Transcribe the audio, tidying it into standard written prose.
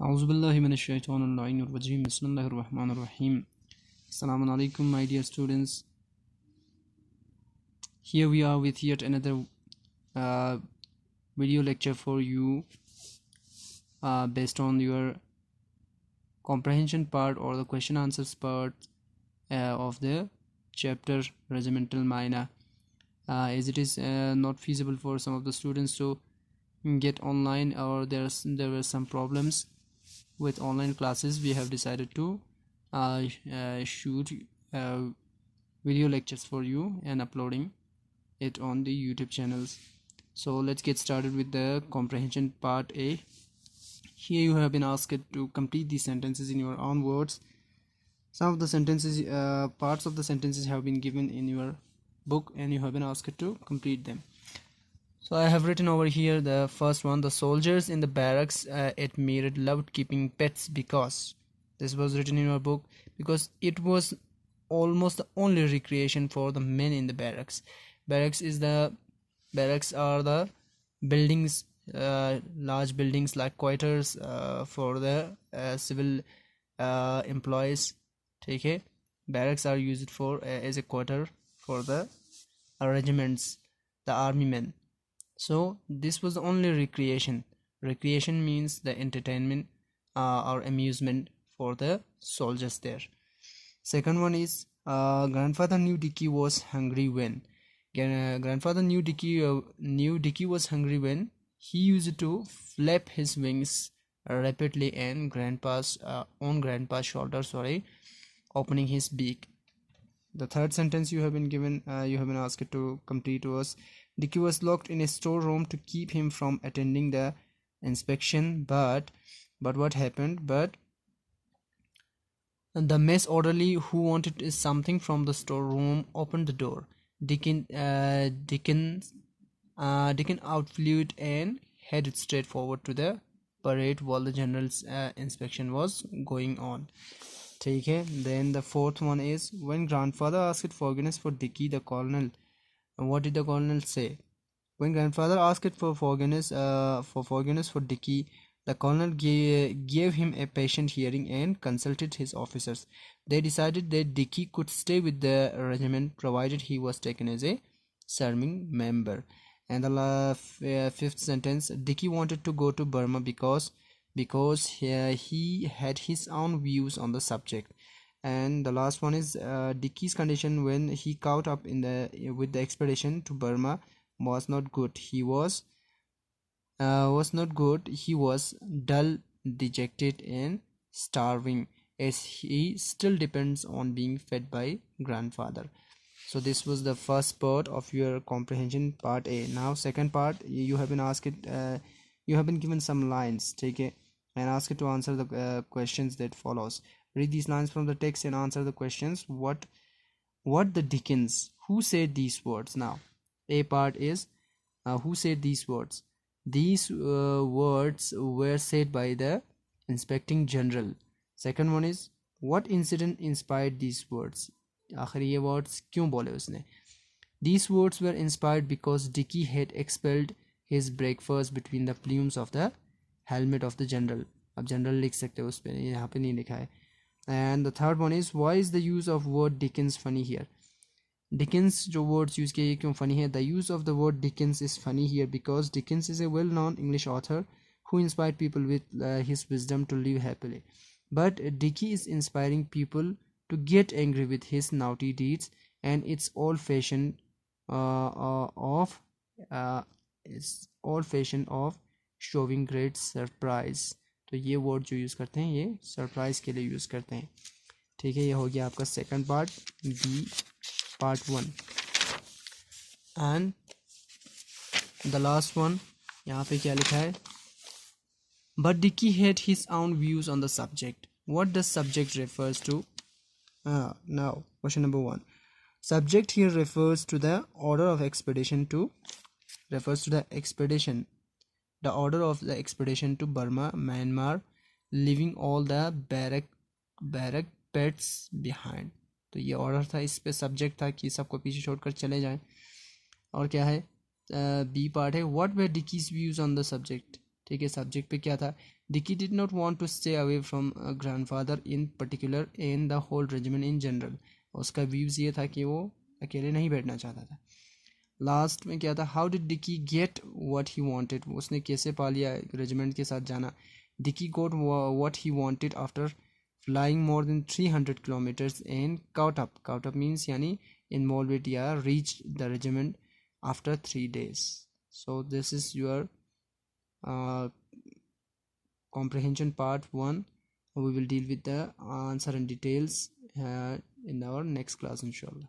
Auzubillahiminash-shaytanir-rajim. Bismillahir-rahmanir-rahim. Assalamu alaikum, my dear students. Here we are with yet another uh, video lecture for you based on your comprehension part or the question answers part of the chapter Regimental Mayna. As it is not feasible for some of the students to get online, or there were some problems with online classes, we have decided to shoot video lectures for you and uploading it on the YouTube channels. So let's get started with the comprehension part A. Here you have been asked to complete these sentences in your own words. Some of the sentences, parts of the sentences have been given in your book and you have been asked to complete them. So I have written over here the first one. The soldiers in the barracks at Meerut loved keeping pets because. This was written in your book because it was almost the only recreation for the men in the barracks. Barracks are the buildings, large buildings like quarters for the civil employees. Okay, barracks are used for as a quarter for the regiments, the army men. So this was the only recreation. Recreation means the entertainment or amusement for the soldiers there. Second one is grandfather knew Dicky was hungry when. Grandfather knew Dicky was hungry when he used to flap his wings rapidly and on grandpa's shoulder, opening his beak. The third sentence you have been given, you have been asked to complete was, Dicky was locked in a storeroom to keep him from attending the inspection, but what happened? But the mess orderly, who wanted something from the storeroom, opened the door. Dickon outflew it and headed straight forward to the parade while the general's inspection was going on. Okay, then the fourth one is, when grandfather asked forgiveness for Dicky, the colonel, what did the colonel say? When grandfather asked for forgiveness for Dicky, the colonel gave him a patient hearing and consulted his officers. They decided that Dicky could stay with the regiment provided he was taken as a serving member. And the fifth sentence, Dicky wanted to go to Burma because he had his own views on the subject. And the last one is Dicky's condition when he caught up with the expedition to Burma was not good. He was dull, dejected and starving, as he still depends on being fed by grandfather. So this was the first part of your comprehension part A. Now second part, you have been asked you have been given some lines, take it, and asked to answer the questions that follows. Read these lines from the text and answer the questions. What the Dickens? Who said these words? Now A part is who said these words? These words were said by the inspecting general. Second one is, what incident inspired these words? आखिर ये words क्यों बोले उसने? These words were inspired because Dicky had expelled his breakfast between the plumes of the helmet of the general. अब general लिख सकते हो उस पे, यहाँ पे नहीं लिखा है. And the third one is, why is the use of word Dickens funny here? Dickens जो words use किए क्यों funny है? The use of the word Dickens is funny here because Dickens is a well-known English author who inspired people with his wisdom to live happily. But Dicky is inspiring people to get angry with his naughty deeds, and it's old-fashioned of showing great surprise. तो ये word जो use करते हैं ये surprise के लिए use करते हैं. ठीक है, ये हो गया आपका second part, B part 1. And the last one, यहाँ पे क्या लिखा है? But Dicky had his own views on the subject. What does subject refers to? Now question number 1. Subject here refers to the order of expedition to the order of the expedition to Burma, Myanmar, leaving all the barrack pets behind. तो ये order था, इस पे subject था कि सबको पीछे छोड़कर चले जाएं. और क्या है? बी पार्ट है, what were Dickie's views on the subject. ठीक है, सब्जेक्ट पे क्या था? Dicky did not want to stay away from grandfather in particular and the whole regiment in general. उसका व्यूज़ ये था कि वो अकेले नहीं बैठना चाहता था. लास्ट में क्या था, how did Dickie get what he wanted, उसने कैसे पा लिया रेजिमेंट के साथ जाना. Dickie got what he wanted after flying more than 300 kilometers and caught up means yani involved it, yeah, reached the regiment after 3 days. So this is your uh, comprehension part 1. We will deal with the answer and details in our next class inshallah.